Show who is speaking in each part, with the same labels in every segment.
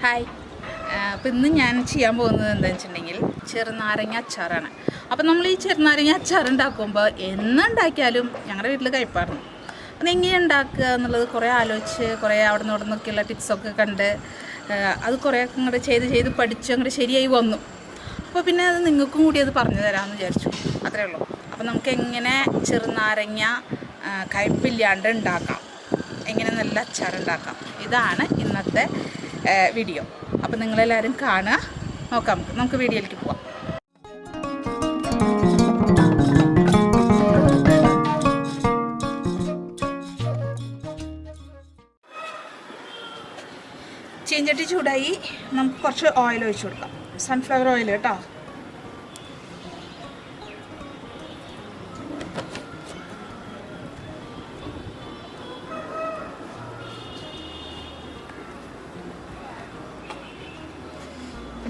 Speaker 1: Hi. അപ്പോൾ ഇന്ന് ഞാൻ ചെയ്യാൻ പോകുന്നത് എന്താണെന്ന് വെച്ചിട്ടുണ്ടെങ്കിൽ ചെറുനാരങ്ങ അച്ചാറാണ്. അപ്പോൾ നമ്മൾ ഈ ചെറുനാരങ്ങ അച്ചാർ ഉണ്ടാക്കുമ്പോൾ എന്നുണ്ടാക്കിയാലും ഞങ്ങളുടെ വീട്ടിൽ കഴിപ്പായിരുന്നു. അപ്പോൾ എങ്ങനെ ഉണ്ടാക്കുക എന്നുള്ളത് കുറേ ആലോചിച്ച് കുറേ അവിടെ നിന്ന് ഇവിടെ നിന്നൊക്കെയുള്ള ടിപ്സൊക്കെ കണ്ട് അത് കുറേയൊക്കെ ഇങ്ങോട്ട് ചെയ്ത് പഠിച്ച് അങ്ങോട്ട് ശരിയായി വന്നു. അപ്പോൾ പിന്നെ അത് നിങ്ങൾക്കും കൂടി അത് പറഞ്ഞു തരാമെന്ന് വിചാരിച്ചു. അത്രേ ഉള്ളൂ. അപ്പോൾ നമുക്ക് എങ്ങനെ ചെറുനാരങ്ങ കയ്പില്ലാണ്ട് ഉണ്ടാക്കാം, എങ്ങനെ നല്ല അച്ചാർ ഉണ്ടാക്കാം, ഇതാണ് ഇന്നത്തെ വീഡിയോ. അപ്പോൾ നിങ്ങളെല്ലാവരും കാണുക. നോക്കാം, നമുക്ക് വീഡിയോയിലേക്ക് പോവാം. ചീഞ്ചട്ടി ചൂടായി, നമുക്ക് കുറച്ച് ഓയിൽ ഒഴിച്ചു കൊടുക്കാം. സൺഫ്ലവർ ഓയിൽ കേട്ടോ.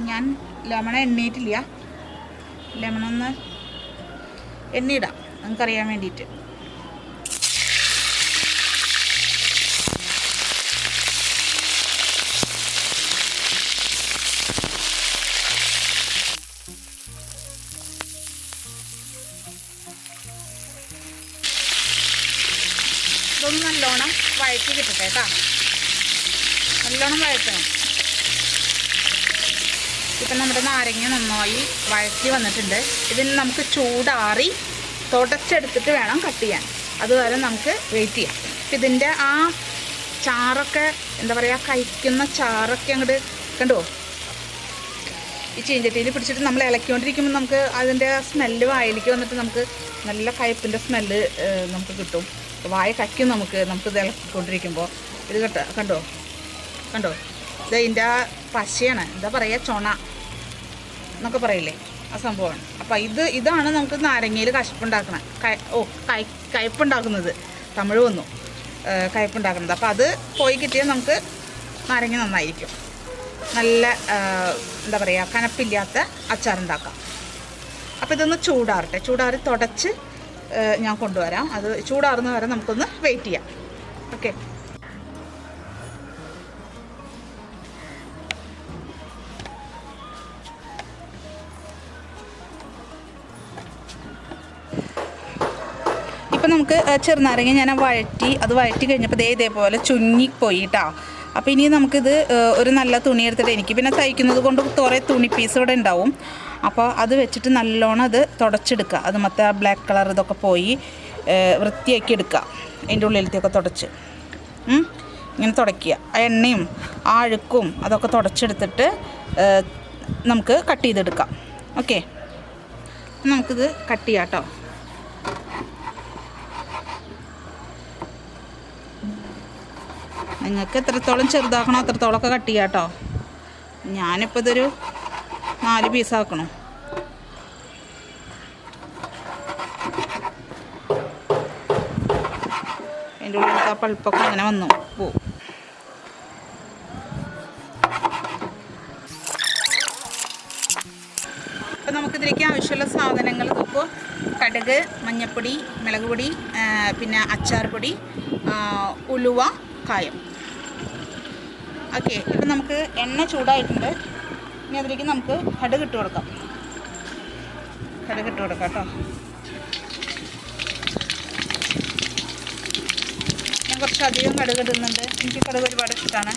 Speaker 1: ഞാൻ ലെമൺ എണ്ണയിട്ടില്ല, ലെമണൊന്ന് എണ്ണയിടാം നമുക്കറിയാൻ വേണ്ടിയിട്ട്. ഇതൊന്ന് നല്ലോണം വഴറ്റി കിട്ടട്ടെ കേട്ടോ, നല്ലോണം വഴറ്റണം. ഇപ്പം നമ്മുടെ നാരങ്ങ നന്നായി വഴറ്റി വന്നിട്ടുണ്ട്. ഇതിന് നമുക്ക് ചൂടാറി തുടച്ചെടുത്തിട്ട് വേണം കട്ട് ചെയ്യാൻ. അതുവരെ നമുക്ക് വെയിറ്റ് ചെയ്യാം. ഇതിൻ്റെ ആ ചാറൊക്കെ എന്താ പറയുക, കഴിക്കുന്ന ചാറൊക്കെ അങ്ങോട്ട് കണ്ടോ, ഈ ചീഞ്ചട്ടിയിൽ പിടിച്ചിട്ട് നമ്മൾ ഇളക്കിക്കൊണ്ടിരിക്കുമ്പോൾ നമുക്ക് അതിൻ്റെ സ്മെല്ല് വായിലേക്ക് വന്നിട്ട് നമുക്ക് നല്ല കയ്പിൻ്റെ സ്മെല്ല് നമുക്ക് കിട്ടും. വായ കയ്ക്കും നമുക്കിത് ഇളക്കിക്കൊണ്ടിരിക്കുമ്പോൾ. ഇത് കണ്ടോ ഇത് അതിൻ്റെ പശയാണ്, എന്താ പറയുക, ചൊണ എന്നൊക്കെ പറയില്ലേ, ആ സംഭവമാണ്. അപ്പം ഇതാണ് നമുക്ക് നാരങ്ങയിൽ കശപ്പുണ്ടാക്കണം, കയ്പുണ്ടാക്കുന്നത്. തമിഴ് വന്നു, കയ്പുണ്ടാക്കുന്നത്. അപ്പം അത് പോയി കിട്ടിയാൽ നമുക്ക് നാരങ്ങ നന്നായിരിക്കും. നല്ല എന്താ പറയുക, കനപ്പില്ലാത്ത അച്ചാറുണ്ടാക്കാം. അപ്പം ഇതൊന്ന് ചൂടാറി തുടച്ച് ഞാൻ കൊണ്ടുവരാം. അത് ചൂടാറുന്ന വരെ നമുക്കൊന്ന് വെയിറ്റ് ചെയ്യാം. ഓക്കെ. ഇപ്പം നമുക്ക് ചെറുനാരങ്ങ ഞാൻ വഴറ്റി കഴിഞ്ഞപ്പോൾ ഇതേപോലെ ചുങ്ങിപ്പോയി കേട്ടോ. അപ്പോൾ ഇനി നമുക്കിത് ഒരു നല്ല തുണി എടുത്തിട്ട്, എനിക്ക് പിന്നെ തയ്ക്കുന്നത് കൊണ്ട് കുറേ തുണി പീസ് ഇവിടെ ഉണ്ടാവും. അപ്പോൾ അത് വെച്ചിട്ട് നല്ലോണം അത് തുടച്ചെടുക്കുക. അത് മറ്റേ ആ ബ്ലാക്ക് കളർ ഇതൊക്കെ പോയി വൃത്തിയാക്കി എടുക്കുക. അതിൻ്റെ ഉള്ളിലത്തെയൊക്കെ തുടച്ച് ഇങ്ങനെ തുടയ്ക്കുക. ആ എണ്ണയും ആ അഴുക്കും അതൊക്കെ തുടച്ചെടുത്തിട്ട് നമുക്ക് കട്ട് ചെയ്തെടുക്കാം. ഓക്കെ, നമുക്കിത് കട്ട് ചെയ്യാം കേട്ടോ. നിങ്ങൾക്ക് എത്രത്തോളം ചെറുതാക്കണോ അത്രത്തോളമൊക്കെ കട്ട് ചെയ്യാം കേട്ടോ. ഞാനിപ്പോൾ ഇതൊരു 4 പീസാക്കണം. അതിൻ്റെ ഉള്ളിൽ ആ പൾപ്പൊക്കെ അങ്ങനെ വന്നു പോവും. അപ്പോൾ നമുക്കിതിലേക്ക് ആവശ്യമുള്ള സാധനങ്ങൾ ഇപ്പോൾ കടുക്, മഞ്ഞൾപ്പൊടി, മുളക് പൊടി, പിന്നെ അച്ചാർ പൊടി, ഉലുവ, കായം. ഓക്കെ, ഇപ്പം നമുക്ക് എണ്ണ ചൂടായിട്ടുണ്ട്. ഇനി അതിലേക്ക് നമുക്ക് കടുക് ഇട്ട് കൊടുക്കാം കേട്ടോ. ഞാൻ കുറച്ചധികം കടുക് ഇടുന്നുണ്ട്, എനിക്ക് കടുക് ഒരുപാട് ഇഷ്ടമാണ്.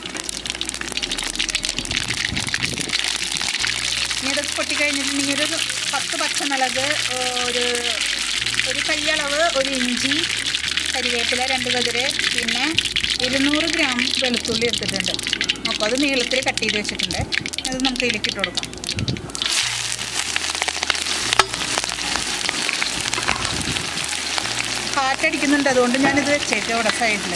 Speaker 1: ഇനി ഇതൊക്കെ പൊട്ടിക്കഴിഞ്ഞിട്ടുണ്ടെങ്കിൽ ഒരു 10 പച്ചമുളക്, ഒരു കയ്യളവ് ഒരു ഇഞ്ചി, കരിവേപ്പില 2 കതിര്, പിന്നെ 200 ഗ്രാം വെളുത്തുള്ളി എടുത്തിട്ടുണ്ട്. അപ്പോൾ അത് നീളത്തിൽ കട്ട് ചെയ്ത് വെച്ചിട്ടുണ്ട്. അത് നമുക്ക് ഇതിലേക്ക് ഇട്ട് കൊടുക്കാം. കാറ്റടിക്കുന്നുണ്ട്, അതുകൊണ്ട് ഞാനിത് വെച്ചേക്കാം ഇവിടെ സൈഡിൽ.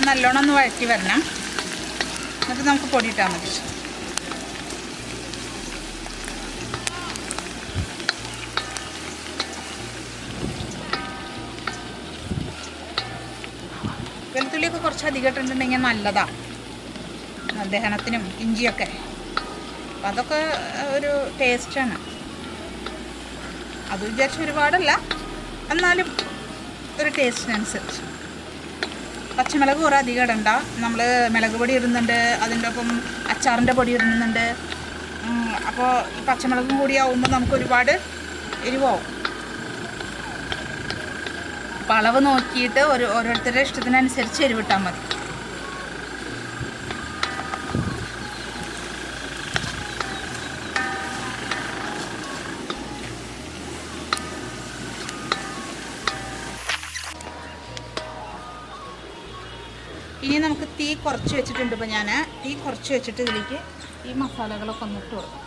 Speaker 1: നല്ലോണം ഒന്ന് വഴറ്റി വരണം. എന്നിട്ട് നമുക്ക് പൊടിയിട്ടാൽ മതി. വെളുത്തുള്ളിയൊക്കെ കുറച്ച് അധികം ഇട്ടിട്ടുണ്ടെങ്കിൽ നല്ലതാണ് ദഹനത്തിനും. ഇഞ്ചിയൊക്കെ അപ്പം അതൊക്കെ ഒരു ടേസ്റ്റാണ്. അത് വിചാരിച്ച് ഒരുപാടല്ല, എന്നാലും ഒരു ടേസ്റ്റിനനുസരിച്ച്. പച്ചമുളക് കുറേ അധികം ഇടണ്ട. നമ്മൾ മുളക് പൊടി ഇടുന്നുണ്ട്, അതിൻ്റെ ഒപ്പം അച്ചാറിൻ്റെ പൊടി ഇടുന്നുണ്ട്. അപ്പോൾ ഈ പച്ചമുളകും കൂടി ആവുമ്പോൾ നമുക്ക് ഒരുപാട് എരിവാവും. അപ്പോൾ അളവ് നോക്കിയിട്ട് ഓരോരുത്തരുടെ ഇഷ്ടത്തിനനുസരിച്ച് എരിവിട്ടാൽ മതി. ഇനി നമുക്ക് തീ കുറച്ച് വെച്ചിട്ടുണ്ട്. ഇപ്പോൾ ഞാൻ തീ കുറച്ച് വെച്ചിട്ട് ഇതിലേക്ക് ഈ മസാലകളൊക്കെ ഒന്ന് ഇട്ട് കൊടുക്കും.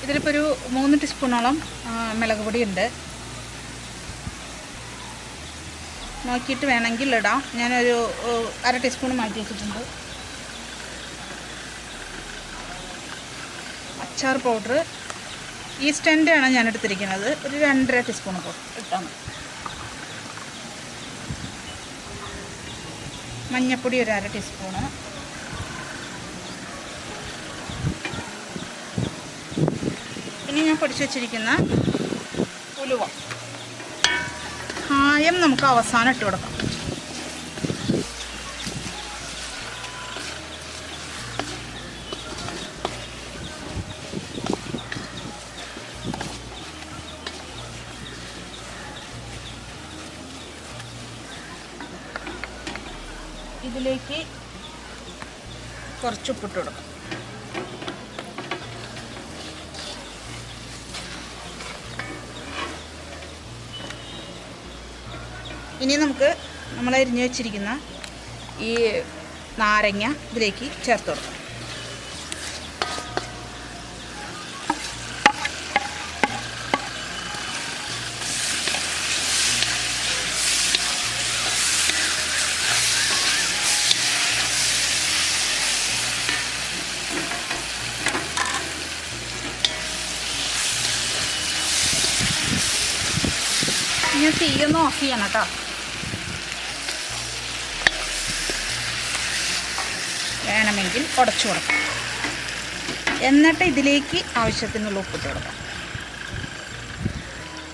Speaker 1: ഇതിലിപ്പോൾ ഒരു 3 ടീസ്പൂണോളം മുളക് പൊടി ഉണ്ട്. നോക്കിയിട്ട് വേണമെങ്കിൽ ഇടാം. ഞാനൊരു 1/2 ടീസ്പൂൺ മാറ്റി വെച്ചിട്ടുണ്ട്. അച്ചാർ പൗഡർ ഈസ്റ്റേൻ്റെ ആണ് ഞാൻ എടുത്തിരിക്കുന്നത്. ഒരു 2.5 ടീസ്പൂൺ ഇട്ടാൽ മതി. മഞ്ഞൾപ്പൊടി ഒരു 1/2 ടീസ്പൂണ്. ഇനി ഞാൻ പൊടിച്ച് വെച്ചിരിക്കുന്ന ഉലുവ, കായം നമുക്ക് അവസാനം ഇട്ട് കൊടുക്കാം. ഇതിലേക്ക് കുറച്ച് ഉപ്പിട്ട് കൊടുക്കാം. ഇനി നമുക്ക് നമ്മൾ അരിഞ്ഞു വെച്ചിരിക്കുന്ന ഈ നാരങ്ങ ഇതിലേക്ക് ചേർത്ത് കൊടുക്കാം. ഞാൻ തീയൊന്ന് ഓഫ് ചെയ്യണം കേട്ടോ. വേണമെങ്കിൽ ഉടച്ചു കൊടുക്കാം. എന്നിട്ട് ഇതിലേക്ക് ആവശ്യത്തിനുള്ള ഉപ്പിട്ട് കൊടുക്കാം.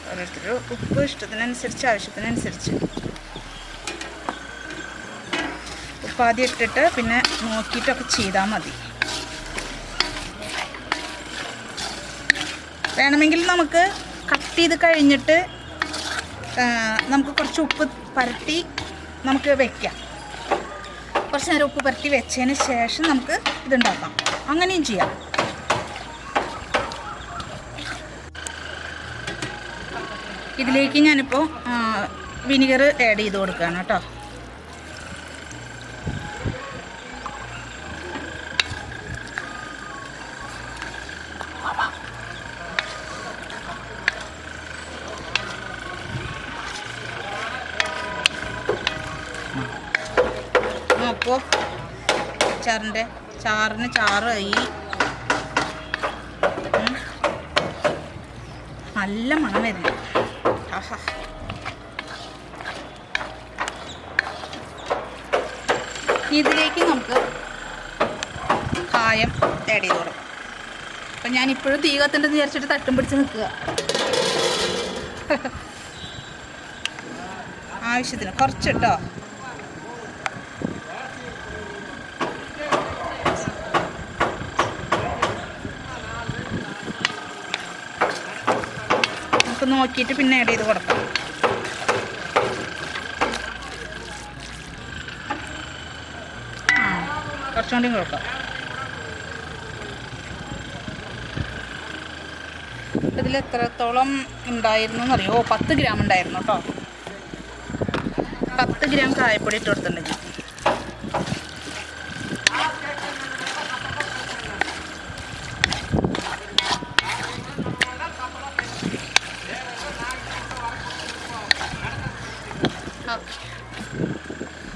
Speaker 1: ഓരോരുത്തർ ഉപ്പ് ഇഷ്ടത്തിനനുസരിച്ച് ആവശ്യത്തിനനുസരിച്ച് ഉപ്പാദ്യം ഇട്ടിട്ട് പിന്നെ നോക്കിയിട്ടൊക്കെ ചെയ്താൽ മതി. വേണമെങ്കിൽ നമുക്ക് കട്ട് ചെയ്ത് കഴിഞ്ഞിട്ട് നമുക്ക് കുറച്ച് ഉപ്പ് പരട്ടി നമുക്ക് വയ്ക്കാം. കുറച്ച് നേരം ഉപ്പ് പരട്ടി വെച്ചതിന് ശേഷം നമുക്ക് ഇതുണ്ടാക്കാം. അങ്ങനെയും ചെയ്യാം. ഇതിലേക്ക് ഞാനിപ്പോൾ വിനിഗർ ആഡ് ചെയ്ത് കൊടുക്കുകയാണ് കേട്ടോ. നോക്കൂ, ചാറിന് ചാറായി. നല്ല മണം വരുന്നു. ആഹാ, ഇതിലേക്ക് നമുക്ക് കായം ആഡ് ചെയ്ത് കൊടുക്കാം. അപ്പം ഞാനിപ്പോഴും തീ കത്തുണ്ടെന്ന് വിചാരിച്ചിട്ട് തട്ടും പിടിച്ച് നിൽക്കുക. ആവശ്യത്തിന് കുറച്ചിട്ടോ. നോക്കിയിട്ട് പിന്നെ ആഡ് ചെയ്ത് കൊടുക്കാം. കുറച്ചും കൂടി കൊടുക്കാം. ഇതിൽ എത്രത്തോളം ഉണ്ടായിരുന്നു എന്നറിയോ? 10 ഗ്രാം ഉണ്ടായിരുന്നു കേട്ടോ. 10 ഗ്രാം കായപ്പൊടി ഇട്ട് കൊടുത്തിട്ടുണ്ടെങ്കിൽ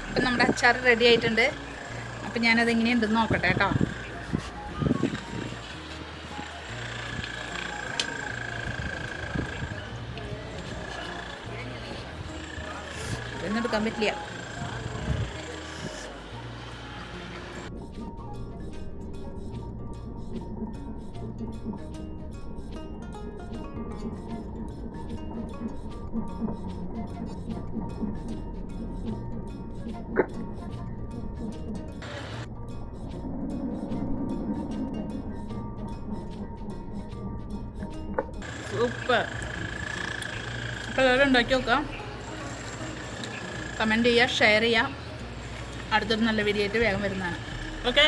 Speaker 1: അപ്പം നമ്മുടെ അച്ചാർ റെഡി ആയിട്ടുണ്ട്. അപ്പം ഞാനത് എങ്ങനെയുണ്ടെന്ന് നോക്കട്ടെ കേട്ടോ. ഇതൊന്നും എടുക്കാൻ പറ്റില്ല. സൂപ്പർ. അപ്പോൾ എല്ലാവരും ഉണ്ടാക്കി നോക്കാം. കമൻറ്റ് ചെയ്യുക, ഷെയർ ചെയ്യുക. അടുത്തൊരു നല്ല വീഡിയോ ആയിട്ട് വേഗം വരുന്നതാണ്. ഓക്കെ.